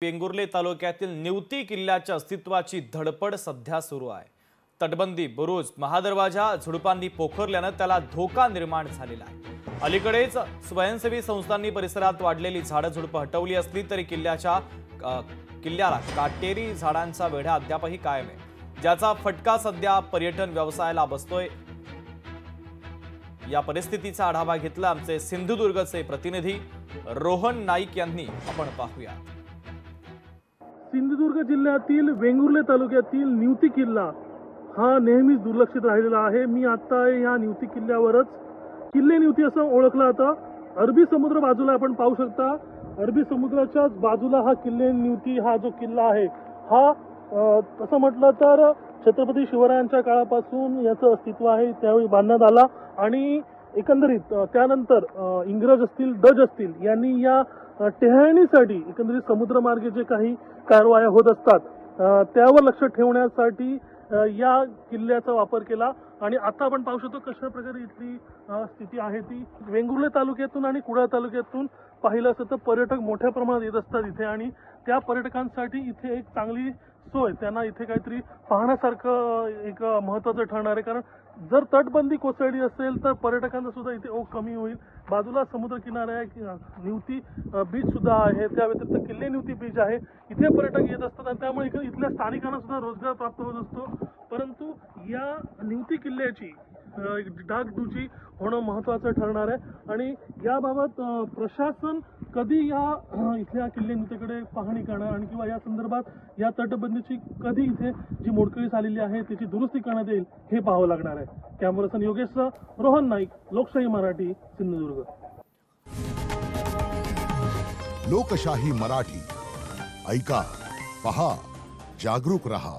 वेंगुर्ले तालुक्यातील निवती किल्ल्याच्या अस्तित्वाची धडपड सध्या सुरू आहे। तटबंदी बुरुज महादरवाजा झुडपांनी पोखरल्याने त्याला धोका निर्माण झालेला आहे। अलीकडेच स्वयंसेवी संस्थांनी परिसरात वाढलेली झाडं झुडपं हटवली असली तरी किल्ल्याला काटेरी झाडांचा वेढा अद्यापही कायम आहे, ज्याचा फटका सध्या पर्यटन व्यवसायाला बसतोय। या परिस्थितीचा आढावा घेतला आमचे सिंधुदुर्गचे प्रतिनिधी रोहन नाईक यांनी। आपण पाहूया। सिंधुदुर्ग जिल्ह्यातील वेंगुर्ले तालुक्यातील निवती किल्ला हा नेहमीच दुर्लक्षित राहिलेला आहे। मी आता या निवती किल्ल्यावरच किल्ले निवती असं ओळखलं जातं। अरबी समुद्र बाजूला आपण पाहू शकता, अरबी समुद्राच्या बाजूला हा किल्ले निवती हा जो किल्ला आहे हा तसं म्हटलं तर छत्रपती शिवरायांच्या काळापासून याचं अस्तित्व आहे। त्यावेळी बांधण्यात आला आणि एकंदरीत त्यानंतर इंग्रज असतील डच असतील यांनी या टेहळणीसाठी एकंदरीत समुद्रमार्गे जे काही कारवाया होत असतात त्यावर लक्ष ठेवण्यासाठी या किल्ल्याचा वापर केला। आणि आता आपण पाहू शकतो कशा प्रकारे इथली स्थिती आहे ती। वेंगुर्ले तालुक्यातून आणि कुडाळ तालुक्यातून पाहिलं असतं तर पर्यटक मोठ्या प्रमाणात येत असतात इथे आणि त्या पर्यटकांसाठी इथे एक चांगली सोय, त्यांना इथे काहीतरी पाहण्यासारखं एक महत्त्वाचं ठरणार आहे। कारण जर तटबंदी कोसळली असेल तर पर्यटकांना सुद्धा इथे ओघ कमी होईल। बाजूला समुद्र किनारा आहे, निवती बीच सुद्धा आहे, त्या व्यतिरिक्त किल्ले निवती बीच आहे, इथे पर्यटक येत असतात आणि त्यामुळे इथल्या स्थानिकांना सुद्धा रोजगार प्राप्त होत असतो। परंतु या निवती किल्ल्याची डागडुजी होणं महत्त्वाचं ठरणार आहे आणि याबाबत प्रशासन कधी या इथल्या किल्ले निवतीकडे पाहणी करणार आणि किंवा या संदर्भात या तटबंदीची कधी इथे जी मोडकळीस आलेली आहे त्याची दुरुस्ती करण्यात येईल हे पाहावं लागणार आहे। कॅमेरासन योगेश रोहन नाईक, लोकशाही मराठी, सिंधुदुर्ग। लोकशाही मराठी ऐका, पहा, जागरूक रहा।